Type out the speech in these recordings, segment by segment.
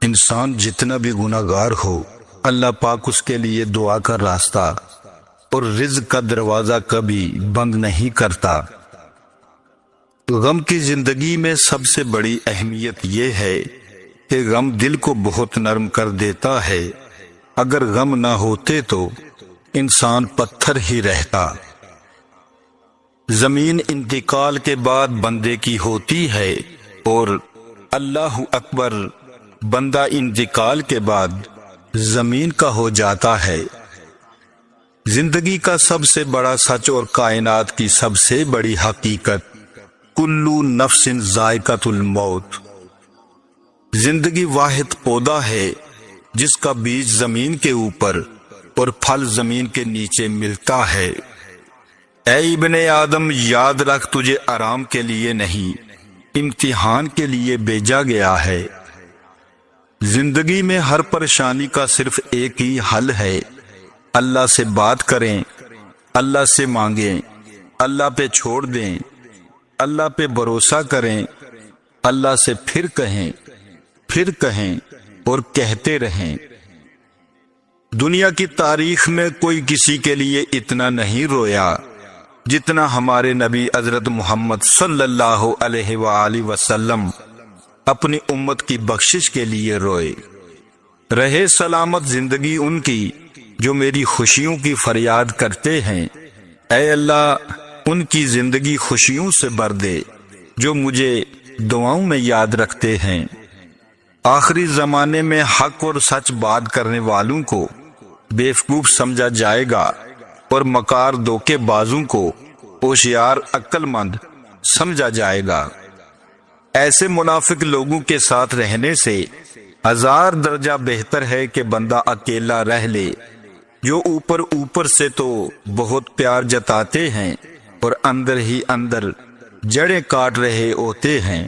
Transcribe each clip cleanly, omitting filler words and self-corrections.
انسان جتنا بھی گناہگار ہو، اللہ پاک اس کے لیے دعا کا راستہ اور رزق کا دروازہ کبھی بند نہیں کرتا۔ غم کی زندگی میں سب سے بڑی اہمیت یہ ہے کہ غم دل کو بہت نرم کر دیتا ہے۔ اگر غم نہ ہوتے تو انسان پتھر ہی رہتا۔ زمین انتقال کے بعد بندے کی ہوتی ہے اور اللہ اکبر بندہ انتقال کے بعد زمین کا ہو جاتا ہے۔ زندگی کا سب سے بڑا سچ اور کائنات کی سب سے بڑی حقیقت کلو نفس ذائقۃ الموت۔ زندگی واحد پودا ہے جس کا بیج زمین کے اوپر اور پھل زمین کے نیچے ملتا ہے۔ اے ابن آدم، یاد رکھ تجھے آرام کے لیے نہیں، امتحان کے لیے بھیجا گیا ہے۔ زندگی میں ہر پریشانی کا صرف ایک ہی حل ہے، اللہ سے بات کریں، اللہ سے مانگیں، اللہ پہ چھوڑ دیں، اللہ پہ بھروسہ کریں، اللہ سے پھر کہیں اور کہتے رہیں۔ دنیا کی تاریخ میں کوئی کسی کے لیے اتنا نہیں رویا جتنا ہمارے نبی حضرت محمد صلی اللہ علیہ وآلہ وسلم اپنی امت کی بخشش کے لیے روئے۔ رہے سلامت زندگی ان کی جو میری خوشیوں کی فریاد کرتے ہیں۔ اے اللہ، ان کی زندگی خوشیوں سے بھر دے جو مجھے دعاؤں میں یاد رکھتے ہیں۔ آخری زمانے میں حق اور سچ بات کرنے والوں کو بیوقوف سمجھا جائے گا اور مکار دھوکے بازوں کو ہوشیار عقل مند سمجھا جائے گا۔ ایسے منافق لوگوں کے ساتھ رہنے سے 1000 درجہ بہتر ہے کہ بندہ اکیلا رہ لے، جو اوپر سے تو بہت پیار جتاتے ہیں اور اندر ہی اندر جڑیں کاٹ رہے ہوتے ہیں۔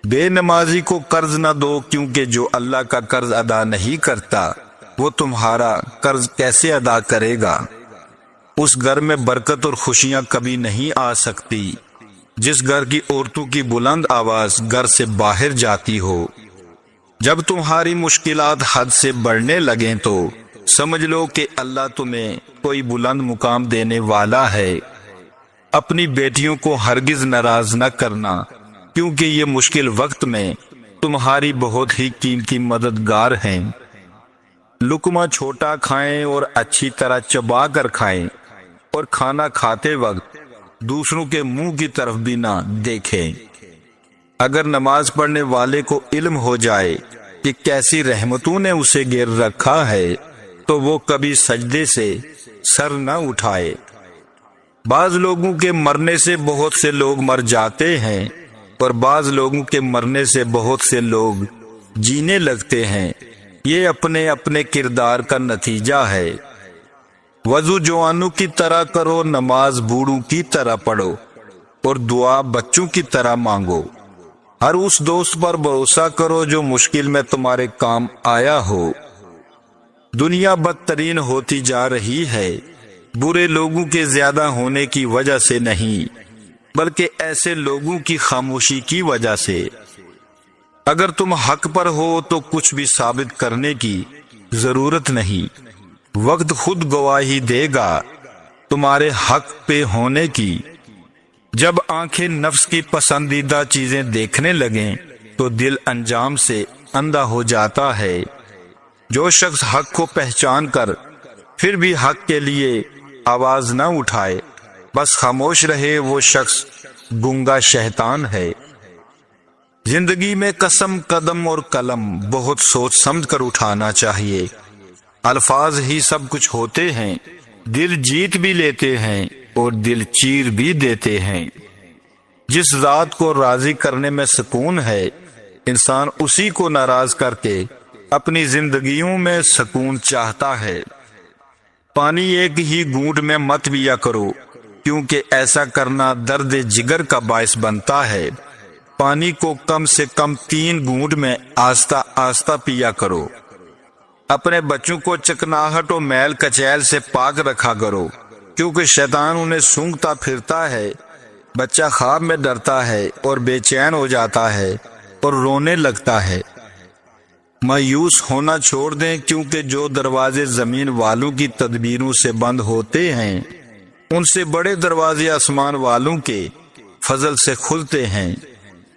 بے نمازی کو قرض نہ دو، کیونکہ جو اللہ کا قرض ادا نہیں کرتا وہ تمہارا قرض کیسے ادا کرے گا۔ اس گھر میں برکت اور خوشیاں کبھی نہیں آ سکتی جس گھر کی عورتوں کی بلند آواز گھر سے باہر جاتی ہو۔ جب تمہاری مشکلات حد سے بڑھنے لگیں تو سمجھ لو کہ اللہ تمہیں کوئی بلند مقام دینے والا ہے۔ اپنی بیٹیوں کو ہرگز ناراض نہ کرنا، کیونکہ یہ مشکل وقت میں تمہاری بہت ہی قیمتی مددگار ہیں۔ لقمہ چھوٹا کھائیں اور اچھی طرح چبا کر کھائیں، اور کھانا کھاتے وقت دوسروں کے منہ کی طرف بھی نہ دیکھیں۔ اگر نماز پڑھنے والے کو علم ہو جائے کہ کیسی رحمتوں نے اسے گھیر رکھا ہے تو وہ کبھی سجدے سے سر نہ اٹھائے۔ بعض لوگوں کے مرنے سے بہت سے لوگ مر جاتے ہیں اور بعض لوگوں کے مرنے سے بہت سے لوگ جینے لگتے ہیں۔ یہ اپنے اپنے کردار کا نتیجہ ہے۔ وضو جوانوں کی طرح کرو، نماز بوڑھوں کی طرح پڑھو اور دعا بچوں کی طرح مانگو۔ ہر اس دوست پر بھروسہ کرو جو مشکل میں تمہارے کام آیا ہو۔ دنیا بدترین ہوتی جا رہی ہے، برے لوگوں کے زیادہ ہونے کی وجہ سے نہیں بلکہ ایسے لوگوں کی خاموشی کی وجہ سے۔ اگر تم حق پر ہو تو کچھ بھی ثابت کرنے کی ضرورت نہیں، وقت خود گواہی دے گا تمہارے حق پہ ہونے کی۔ جب آنکھیں نفس کی پسندیدہ چیزیں دیکھنے لگیں تو دل انجام سے اندھا ہو جاتا ہے۔ جو شخص حق کو پہچان کر پھر بھی حق کے لیے آواز نہ اٹھائے، بس خاموش رہے، وہ شخص گنگا شیطان ہے۔ زندگی میں قسم، قدم اور قلم بہت سوچ سمجھ کر اٹھانا چاہیے۔ الفاظ ہی سب کچھ ہوتے ہیں، دل جیت بھی لیتے ہیں اور دل چیر بھی دیتے ہیں۔ جس ذات کو راضی کرنے میں سکون ہے، انسان اسی کو ناراض کر کے اپنی زندگیوں میں سکون چاہتا ہے۔ پانی ایک ہی گھونٹ میں مت پیا کرو، کیونکہ ایسا کرنا درد جگر کا باعث بنتا ہے۔ پانی کو کم سے کم 3 گھونٹ میں آہستہ آہستہ پیا کرو۔ اپنے بچوں کو چکناہٹ و میل کچیل سے پاک رکھا کرو، کیونکہ شیطان انہیں سونگھتا پھرتا ہے۔ بچہ خواب میں ڈرتا ہے اور بے چین ہو جاتا ہے اور رونے لگتا ہے۔ مایوس ہونا چھوڑ دیں، کیونکہ جو دروازے زمین والوں کی تدبیروں سے بند ہوتے ہیں ان سے بڑے دروازے آسمان والوں کے فضل سے کھلتے ہیں۔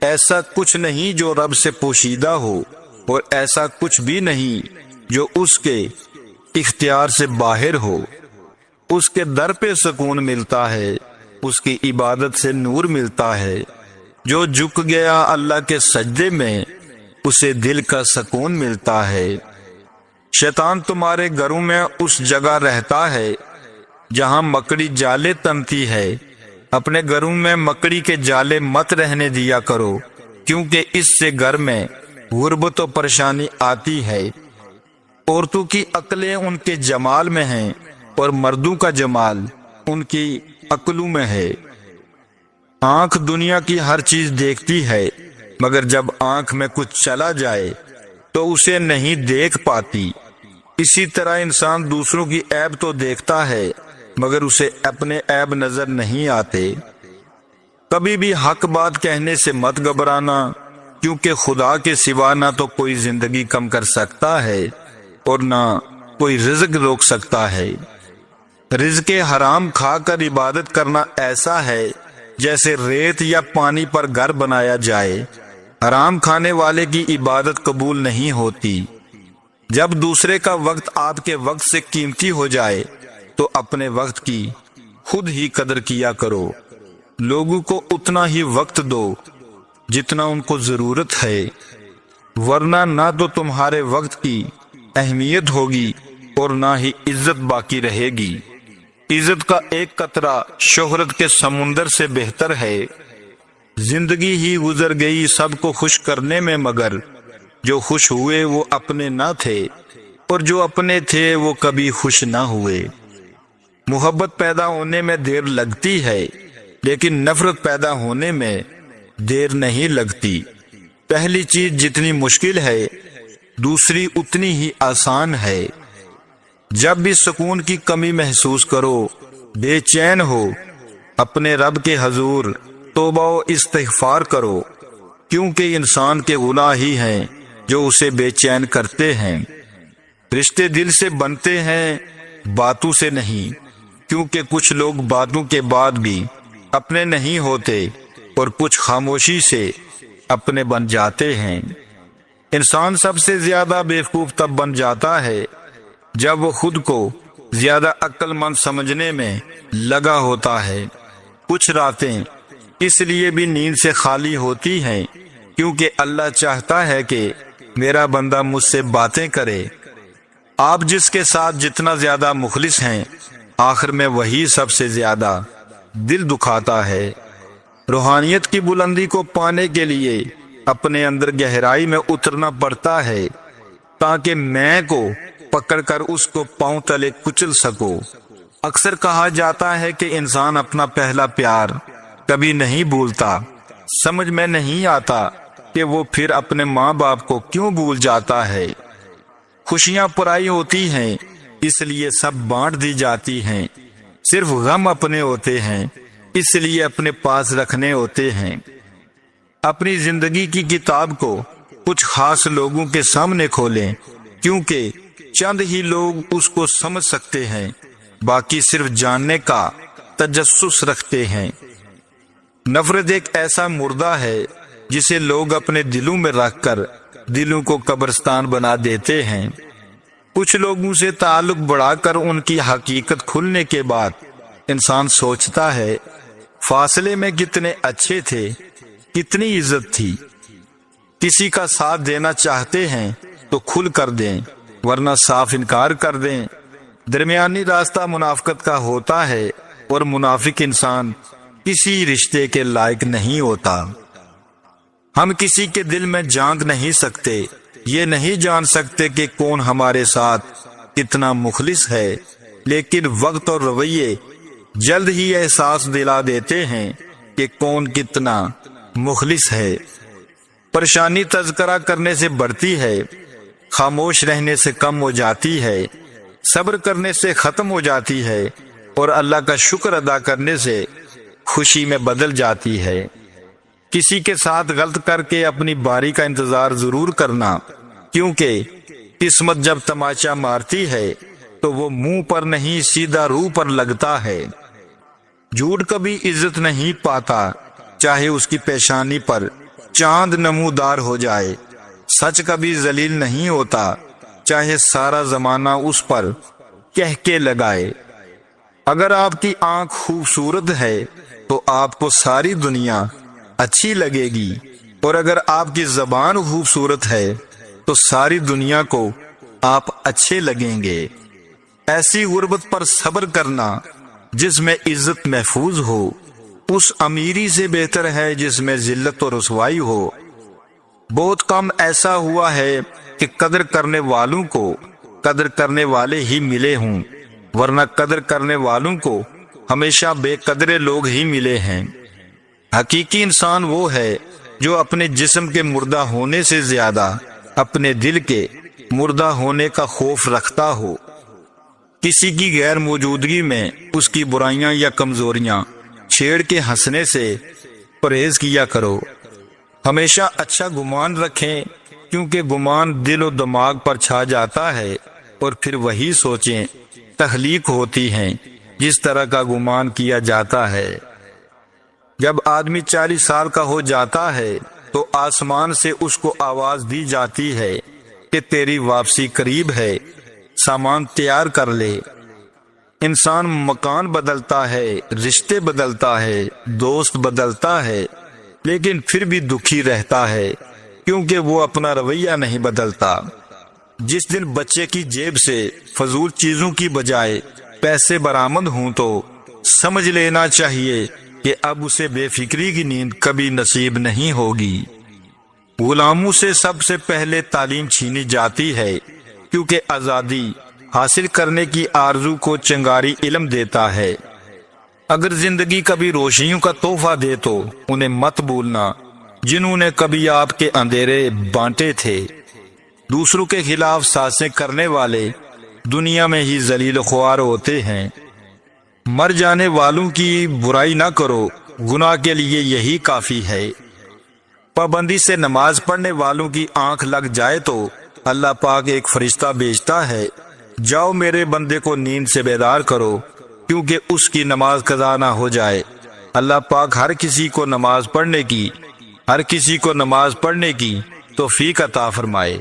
ایسا کچھ نہیں جو رب سے پوشیدہ ہو، اور ایسا کچھ بھی نہیں جو اس کے اختیار سے باہر ہو۔ اس کے در پہ سکون ملتا ہے، اس کی عبادت سے نور ملتا ہے۔ جو جھک گیا اللہ کے سجدے میں اسے دل کا سکون ملتا ہے۔ شیطان تمہارے گھروں میں اس جگہ رہتا ہے جہاں مکڑی جالے تنتی ہے۔ اپنے گھروں میں مکڑی کے جالے مت رہنے دیا کرو، کیونکہ اس سے گھر میں غربت و پریشانی آتی ہے۔ عورتوں کی عقلیں ان کے جمال میں ہیں، اور مردوں کا جمال ان کی عقلوں میں ہے۔ آنکھ دنیا کی ہر چیز دیکھتی ہے، مگر جب آنکھ میں کچھ چلا جائے تو اسے نہیں دیکھ پاتی۔ اسی طرح انسان دوسروں کی عیب تو دیکھتا ہے، مگر اسے اپنے عیب نظر نہیں آتے۔ کبھی بھی حق بات کہنے سے مت گھبرانا، کیونکہ خدا کے سوا نہ تو کوئی زندگی کم کر سکتا ہے اور نہ کوئی رزق روک سکتا ہے۔ رزق حرام کھا کر عبادت کرنا ایسا ہے جیسے ریت یا پانی پر گھر بنایا جائے۔ حرام کھانے والے کی عبادت قبول نہیں ہوتی۔ جب دوسرے کا وقت آپ کے وقت سے قیمتی ہو جائے تو اپنے وقت کی خود ہی قدر کیا کرو۔ لوگوں کو اتنا ہی وقت دو جتنا ان کو ضرورت ہے، ورنہ نہ تو تمہارے وقت کی اہمیت ہوگی اور نہ ہی عزت باقی رہے گی۔ عزت کا ایک قطرہ شہرت کے سمندر سے بہتر ہے۔ زندگی ہی گزر گئی سب کو خوش کرنے میں، مگر جو خوش ہوئے وہ اپنے نہ تھے، اور جو اپنے تھے وہ کبھی خوش نہ ہوئے۔ محبت پیدا ہونے میں دیر لگتی ہے، لیکن نفرت پیدا ہونے میں دیر نہیں لگتی۔ پہلی چیز جتنی مشکل ہے دوسری اتنی ہی آسان ہے۔ جب بھی سکون کی کمی محسوس کرو، بے چین ہو، اپنے رب کے حضور توبہ و استغفار کرو، کیونکہ انسان کے گناہ ہی ہیں جو اسے بے چین کرتے ہیں۔ رشتے دل سے بنتے ہیں، باتوں سے نہیں، کیونکہ کچھ لوگ باتوں کے بعد بھی اپنے نہیں ہوتے اور کچھ خاموشی سے اپنے بن جاتے ہیں۔ انسان سب سے زیادہ بیوقوف تب بن جاتا ہے جب وہ خود کو زیادہ عقل مند سمجھنے میں لگا ہوتا ہے۔ کچھ راتیں اس لیے بھی نیند سے خالی ہوتی ہیں کیونکہ اللہ چاہتا ہے کہ میرا بندہ مجھ سے باتیں کرے۔ آپ جس کے ساتھ جتنا زیادہ مخلص ہیں، آخر میں وہی سب سے زیادہ دل دکھاتا ہے۔ روحانیت کی بلندی کو پانے کے لیے اپنے اندر گہرائی میں اترنا پڑتا ہے، تاکہ میں کو پکڑ کر اس کو پاؤں تلے کچل سکو۔ اکثر کہا جاتا ہے کہ انسان اپنا پہلا پیار کبھی نہیں بھولتا۔ سمجھ میں نہیں آتا کہ وہ پھر اپنے ماں باپ کو کیوں بھول جاتا ہے۔ خوشیاں پرائی ہوتی ہیں، اس لیے سب بانٹ دی جاتی ہیں۔ صرف غم اپنے ہوتے ہیں، اس لیے اپنے پاس رکھنے ہوتے ہیں۔ اپنی زندگی کی کتاب کو کچھ خاص لوگوں کے سامنے کھولیں، کیونکہ چند ہی لوگ اس کو سمجھ سکتے ہیں، باقی صرف جاننے کا تجسس رکھتے ہیں۔ نفرت ایک ایسا مردہ ہے جسے لوگ اپنے دلوں میں رکھ کر دلوں کو قبرستان بنا دیتے ہیں۔ کچھ لوگوں سے تعلق بڑھا کر ان کی حقیقت کھلنے کے بعد انسان سوچتا ہے فاصلے میں کتنے اچھے تھے، کتنی عزت تھی۔ کسی کا ساتھ دینا چاہتے ہیں تو کھل کر دیں، ورنہ صاف انکار کر دیں۔ درمیانی راستہ منافقت کا ہوتا ہے، اور منافق انسان کسی رشتے کے لائق نہیں ہوتا۔ ہم کسی کے دل میں جھانک نہیں سکتے، یہ نہیں جان سکتے کہ کون ہمارے ساتھ کتنا مخلص ہے، لیکن وقت اور رویے جلد ہی احساس دلا دیتے ہیں کہ کون کتنا مخلص ہے۔ پریشانی تذکرہ کرنے سے بڑھتی ہے، خاموش رہنے سے کم ہو جاتی ہے، صبر کرنے سے ختم ہو جاتی ہے، اور اللہ کا شکر ادا کرنے سے خوشی میں بدل جاتی ہے۔ کسی کے ساتھ غلط کر کے اپنی باری کا انتظار ضرور کرنا، کیونکہ قسمت جب تماچا مارتی ہے تو وہ منہ پر نہیں سیدھا روح پر لگتا ہے۔ جھوٹ کبھی عزت نہیں پاتا، چاہے اس کی پیشانی پر چاند نمودار ہو جائے۔ سچ کبھی ذلیل نہیں ہوتا، چاہے سارا زمانہ اس پر کہکے لگائے۔ اگر آپ کی آنکھ خوبصورت ہے تو آپ کو ساری دنیا اچھی لگے گی، اور اگر آپ کی زبان خوبصورت ہے تو ساری دنیا کو آپ اچھے لگیں گے۔ ایسی غربت پر صبر کرنا جس میں عزت محفوظ ہو، اس امیری سے بہتر ہے جس میں ذلت و رسوائی ہو۔ بہت کم ایسا ہوا ہے کہ قدر کرنے والوں کو قدر کرنے والے ہی ملے ہوں، ورنہ قدر کرنے والوں کو ہمیشہ بے قدرے لوگ ہی ملے ہیں۔ حقیقی انسان وہ ہے جو اپنے جسم کے مردہ ہونے سے زیادہ اپنے دل کے مردہ ہونے کا خوف رکھتا ہو۔ کسی کی غیر موجودگی میں اس کی برائیاں یا کمزوریاں چھیڑ کے ہنسنے سے پرہیز کیا کرو۔ ہمیشہ اچھا گمان رکھیں، کیونکہ گمان دل و دماغ پر چھا جاتا ہے اور پھر وہی سوچیں تخلیق ہوتی ہیں جس طرح کا گمان کیا جاتا ہے۔ جب آدمی 40 سال کا ہو جاتا ہے تو آسمان سے اس کو آواز دی جاتی ہے کہ تیری واپسی قریب ہے، سامان تیار کر لے۔ انسان مکان بدلتا ہے، رشتے بدلتا ہے، دوست بدلتا ہے، لیکن پھر بھی دکھی رہتا ہے کیونکہ وہ اپنا رویہ نہیں بدلتا۔ جس دن بچے کی جیب سے فضول چیزوں کی بجائے پیسے برآمد ہوں تو سمجھ لینا چاہیے کہ اب اسے بے فکری کی نیند کبھی نصیب نہیں ہوگی۔ غلاموں سے سب سے پہلے تعلیم چھینی جاتی ہے، کیونکہ آزادی حاصل کرنے کی آرزو کو چنگاری علم دیتا ہے۔ اگر زندگی کبھی روشنیوں کا تحفہ دے تو انہیں مت بھولنا جنہوں نے کبھی آپ کے اندھیرے بانٹے تھے۔ دوسروں کے خلاف سازشیں کرنے والے دنیا میں ہی ذلیل خوار ہوتے ہیں۔ مر جانے والوں کی برائی نہ کرو، گناہ کے لیے یہی کافی ہے۔ پابندی سے نماز پڑھنے والوں کی آنکھ لگ جائے تو اللہ پاک ایک فرشتہ بھیجتا ہے، جاؤ میرے بندے کو نیند سے بیدار کرو، کیونکہ اس کی نماز قضا نہ ہو جائے۔ اللہ پاک ہر کسی کو نماز پڑھنے کی توفیق عطا فرمائے۔